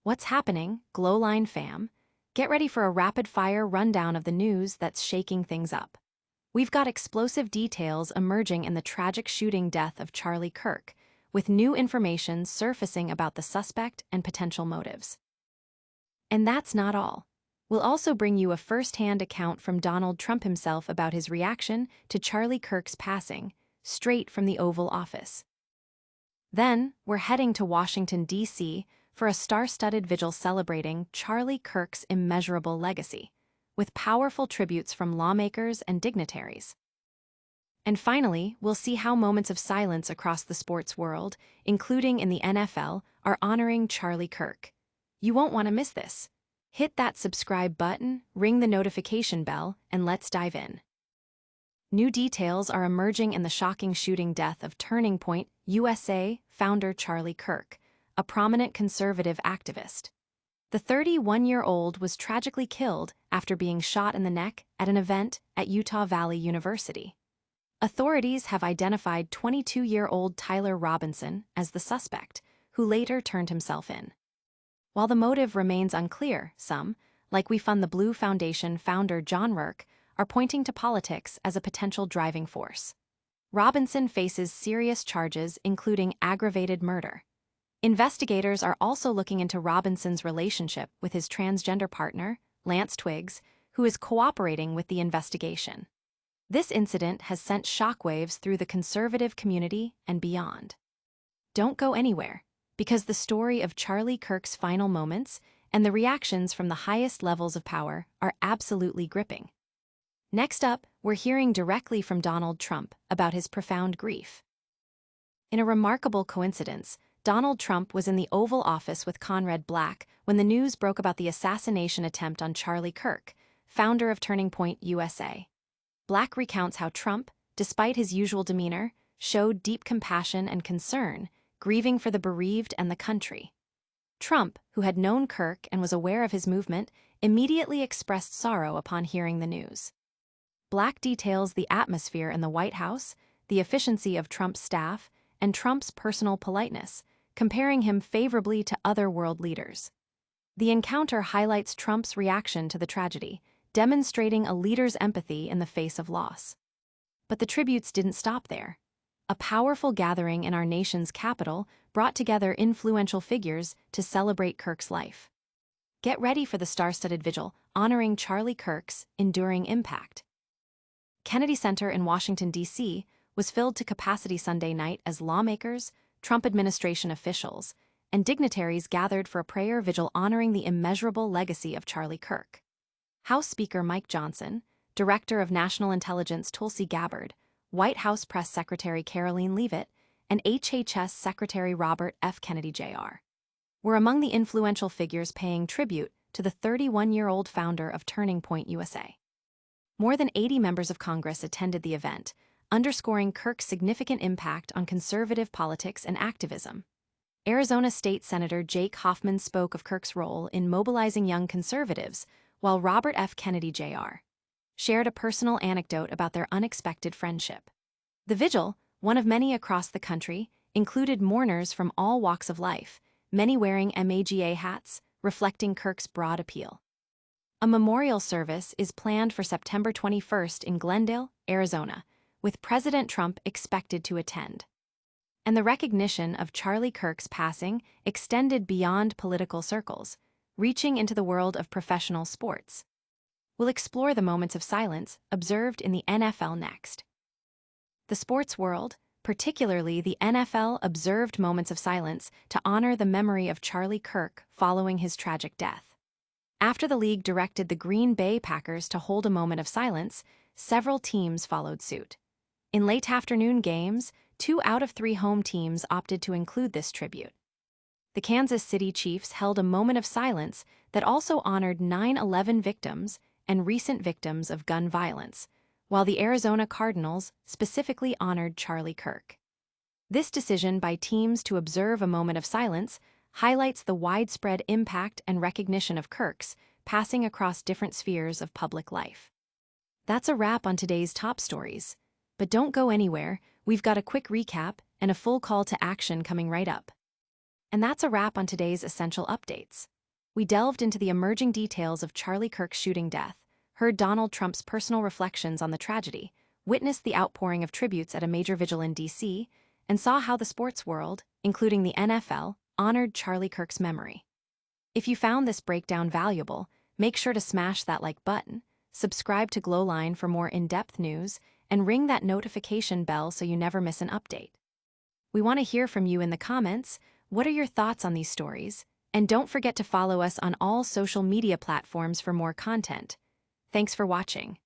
What's happening, GlowLine fam? Get ready for a rapid-fire rundown of the news that's shaking things up. We've got explosive details emerging in the tragic shooting death of Charlie Kirk, with new information surfacing about the suspect and potential motives. And that's not all. We'll also bring you a first-hand account from Donald Trump himself about his reaction to Charlie Kirk's passing, straight from the Oval Office. Then, we're heading to Washington, D.C., for a star-studded vigil celebrating Charlie Kirk's immeasurable legacy, with powerful tributes from lawmakers and dignitaries. And finally, we'll see how moments of silence across the sports world, including in the NFL, are honoring Charlie Kirk. You won't want to miss this. Hit that subscribe button, ring the notification bell, and let's dive in. New details are emerging in the shocking shooting death of Turning Point USA founder Charlie Kirk, a prominent conservative activist. The 31-year-old was tragically killed after being shot in the neck at an event at Utah Valley University. Authorities have identified 22-year-old Tyler Robinson as the suspect, who later turned himself in. While the motive remains unclear, some, like We Fund the Blue Foundation founder John Rourke, are pointing to politics as a potential driving force. Robinson faces serious charges, including aggravated murder. Investigators are also looking into Robinson's relationship with his transgender partner, Lance Twiggs, who is cooperating with the investigation. This incident has sent shockwaves through the conservative community and beyond. Don't go anywhere, because the story of Charlie Kirk's final moments and the reactions from the highest levels of power are absolutely gripping. Next up, we're hearing directly from Donald Trump about his profound grief. In a remarkable coincidence, Donald Trump was in the Oval Office with Conrad Black when the news broke about the assassination attempt on Charlie Kirk, founder of Turning Point USA. Black recounts how Trump, despite his usual demeanor, showed deep compassion and concern, grieving for the bereaved and the country. Trump, who had known Kirk and was aware of his movement, immediately expressed sorrow upon hearing the news. Black details the atmosphere in the White House, the efficiency of Trump's staff, and Trump's personal politeness, comparing him favorably to other world leaders. The encounter highlights Trump's reaction to the tragedy, demonstrating a leader's empathy in the face of loss. But the tributes didn't stop there. A powerful gathering in our nation's capital brought together influential figures to celebrate Kirk's life. Get ready for the star-studded vigil honoring Charlie Kirk's enduring impact. Kennedy Center in Washington, D.C., was filled to capacity Sunday night as lawmakers, Trump administration officials, and dignitaries gathered for a prayer vigil honoring the immeasurable legacy of Charlie Kirk. House Speaker Mike Johnson, Director of National Intelligence Tulsi Gabbard, White House Press Secretary Caroline Leavitt, and HHS Secretary Robert F. Kennedy Jr. were among the influential figures paying tribute to the 31-year-old founder of Turning Point USA. More than 80 members of Congress attended the event, underscoring Kirk's significant impact on conservative politics and activism. Arizona State Senator Jake Hoffman spoke of Kirk's role in mobilizing young conservatives, while Robert F. Kennedy Jr. shared a personal anecdote about their unexpected friendship. The vigil, one of many across the country, included mourners from all walks of life, many wearing MAGA hats, reflecting Kirk's broad appeal. A memorial service is planned for September 21st in Glendale, Arizona, with President Trump expected to attend. And the recognition of Charlie Kirk's passing extended beyond political circles, reaching into the world of professional sports. We'll explore the moments of silence observed in the NFL next. The sports world, particularly the NFL, observed moments of silence to honor the memory of Charlie Kirk following his tragic death. After the league directed the Green Bay Packers to hold a moment of silence, several teams followed suit. In late afternoon games, 2 out of 3 home teams opted to include this tribute. The Kansas City Chiefs held a moment of silence that also honored 9/11 victims and recent victims of gun violence, while the Arizona Cardinals specifically honored Charlie Kirk. This decision by teams to observe a moment of silence highlights the widespread impact and recognition of Kirk's passing across different spheres of public life. That's a wrap on today's top stories. But don't go anywhere, we've got a quick recap and a full call to action coming right up. And that's a wrap on today's Essential Updates. We delved into the emerging details of Charlie Kirk's shooting death, heard Donald Trump's personal reflections on the tragedy, witnessed the outpouring of tributes at a major vigil in D.C., and saw how the sports world, including the NFL, honored Charlie Kirk's memory. If you found this breakdown valuable, make sure to smash that like button, subscribe to GlowLine for more in-depth news, and ring that notification bell so you never miss an update. We want to hear from you in the comments. What are your thoughts on these stories? And don't forget to follow us on all social media platforms for more content. Thanks for watching.